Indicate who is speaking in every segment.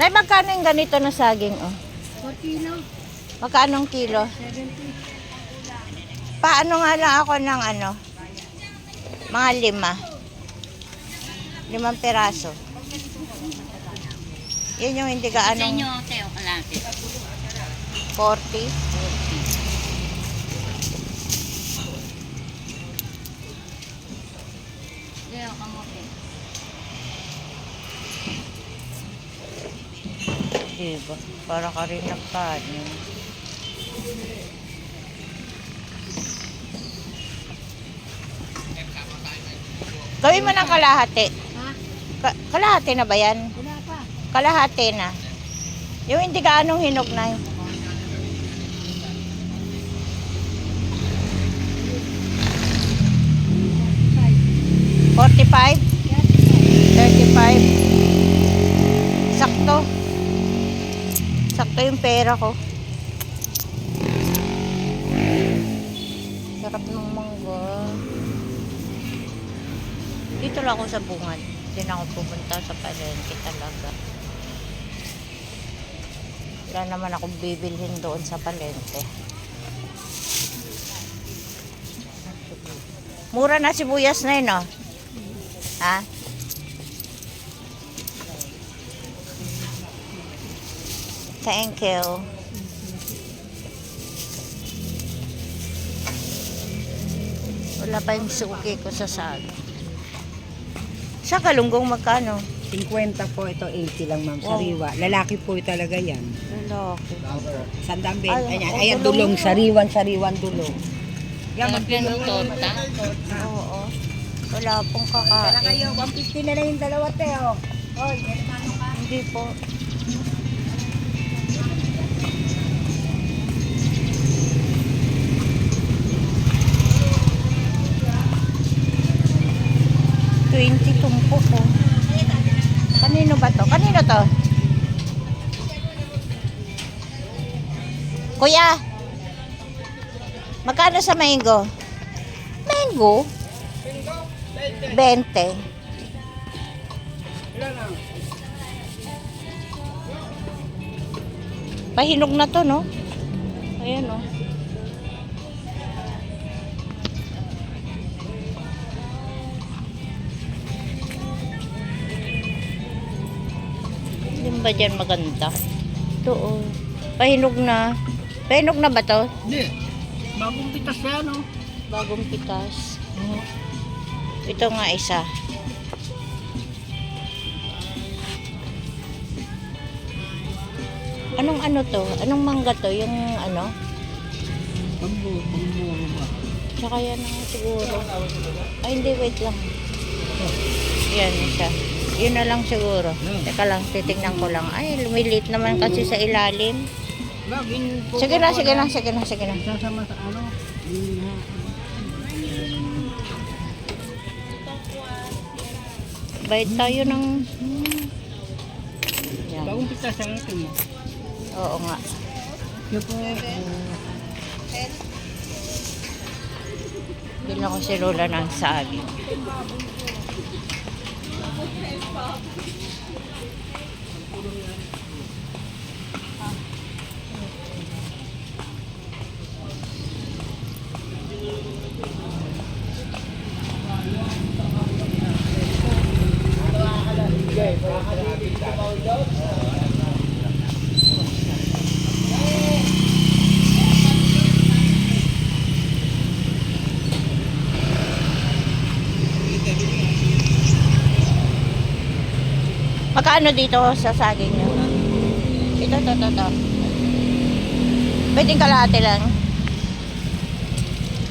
Speaker 1: Nay, magkano yung ganito na saging, oh?
Speaker 2: 4 kilo.
Speaker 1: Magkano ang kilo?
Speaker 2: 70.
Speaker 1: Paano nga lang ako ng ano? Mga 5 peraso. Yun yung hindi
Speaker 2: Sa
Speaker 1: gaano.
Speaker 2: inyo, Teo, kalate.
Speaker 1: 40.
Speaker 2: Teo, kamote.
Speaker 1: Diba? Para ka rin nagkanin. Gawin mo ng kalahati.
Speaker 2: Ha?
Speaker 1: Kalahati na ba yan?
Speaker 2: Wala pa.
Speaker 1: Kalahati na. Yung hindi gaanong hinog na yun.
Speaker 2: Five.
Speaker 1: 45? 35? Sakto. Sakto yung pera ko. Sarap ng mangga. Dito lang ako sa bungad. Hindi na ako pupunta sa palengke talaga. Wala naman akong bibilhin doon sa palengke. Mura na sibuyas na yun, no? Ha? Thank you. Wala pa yung suki ko sa sag. Sa galunggong magkano?
Speaker 3: 50 po ito, 80 lang ma'am,
Speaker 1: Wow.
Speaker 3: sariwa. Lalaki po talaga yan.
Speaker 1: Lalaki.
Speaker 3: Sandang
Speaker 1: Ay,
Speaker 3: ayan,
Speaker 1: oh,
Speaker 3: ayan
Speaker 1: dulong.
Speaker 3: dulong, sariwan dulong. Yan,
Speaker 2: Talagyan ng torta.
Speaker 1: Oo. Wala pong
Speaker 3: Para
Speaker 1: kakain.
Speaker 3: kayo, 150 na lang yung dalawa, Teo. Hoy,
Speaker 1: Hindi po. $20 tumpok po. Kanino ba to? Kanino to? Kuya, magkano sa mango? Mango? 20. Pahinog na to, no? Ayan, no? Yung ba dyan maganda? Ito, oh. Pahinog na. Pahinog na ba to?
Speaker 3: Hindi. Bagong pitas yan, no?
Speaker 1: Bagong pitas. Ito nga isa. Anong ano to? Anong mangga to? Yung ano?
Speaker 3: Pamburo ba?
Speaker 1: Tsaka yan na siguro. Ay, hindi. Wait lang. Yan isa. Yun na lang siguro. Teka lang, titignan ko lang. Ay, lumilit naman kasi sa ilalim.
Speaker 3: Laging po.
Speaker 1: Sige na, sige na, sige na, sige na.
Speaker 3: Sasama sa ano?
Speaker 1: Bayad tayo ng... Yan.
Speaker 3: Bagong pitas yan ito mo.
Speaker 1: Oo nga.
Speaker 3: Yan po.
Speaker 1: Bilhin ako si Lola ng saging. Magkano dito sa saging nyo? Ito. Pwedeng kalahati lang.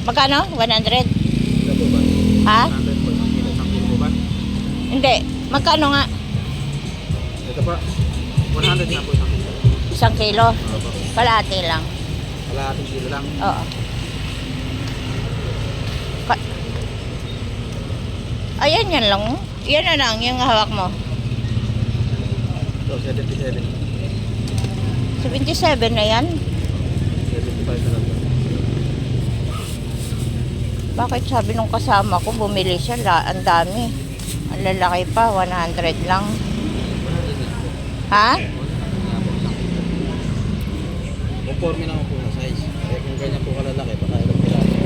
Speaker 1: Magkano? 100? Ha? Hindi. Magkano nga?
Speaker 4: Ito pa, 100 na po isang kilo.
Speaker 1: 1 kilo? Kalahati lang.
Speaker 4: Kalahating kilo lang.
Speaker 1: Oo. Ayan yan lang. Yan na lang yung hawak mo.
Speaker 4: So, 77.
Speaker 1: 77 na yan.
Speaker 4: 75 na lang.
Speaker 1: Bakit sabi nung kasama ko, bumili siya, ang dami. Ang lalaki pa, 100 lang. Ha?
Speaker 4: 100 conforme naman po na size. Eh kung ganyan po kalalaki, baka ilang piraso.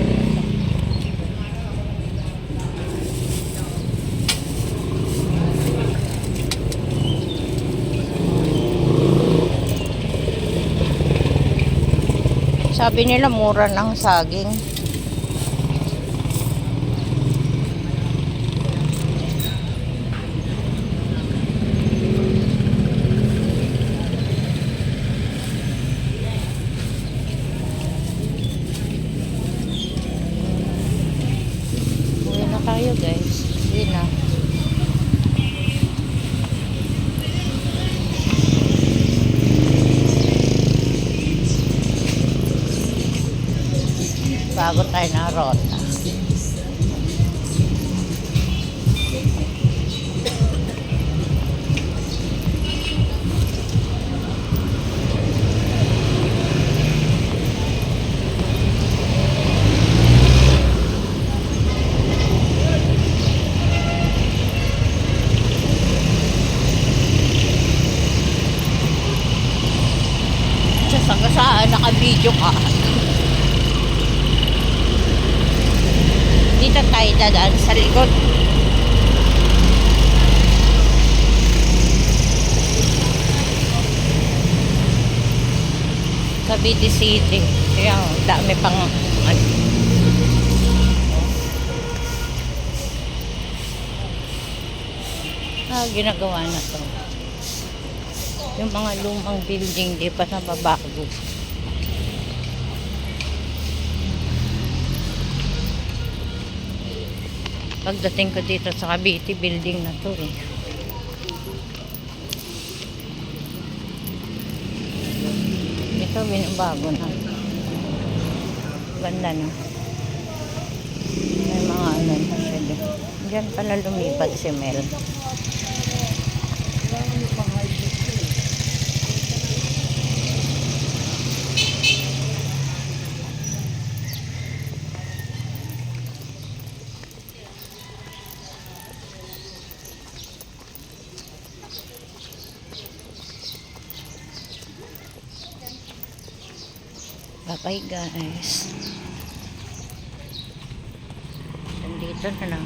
Speaker 1: Sabi nila mura ng saging. Uwi na tayo guys. Uwi na. Bago tayo na rota. Sa sagasaan, naka-video ka. Dito tayo dadaan sa likod. Cavite City. Kaya dami pang ano. Ginagawa na to. Yung mga lumang building di pa nababago. Pagdating ko dito sa Cavite, building na to eh. Ito, binabago na. Ganda na. May mga ano na siya dyan. Diyan pala lumipat si Mel. Bye guys. Nandito na lang.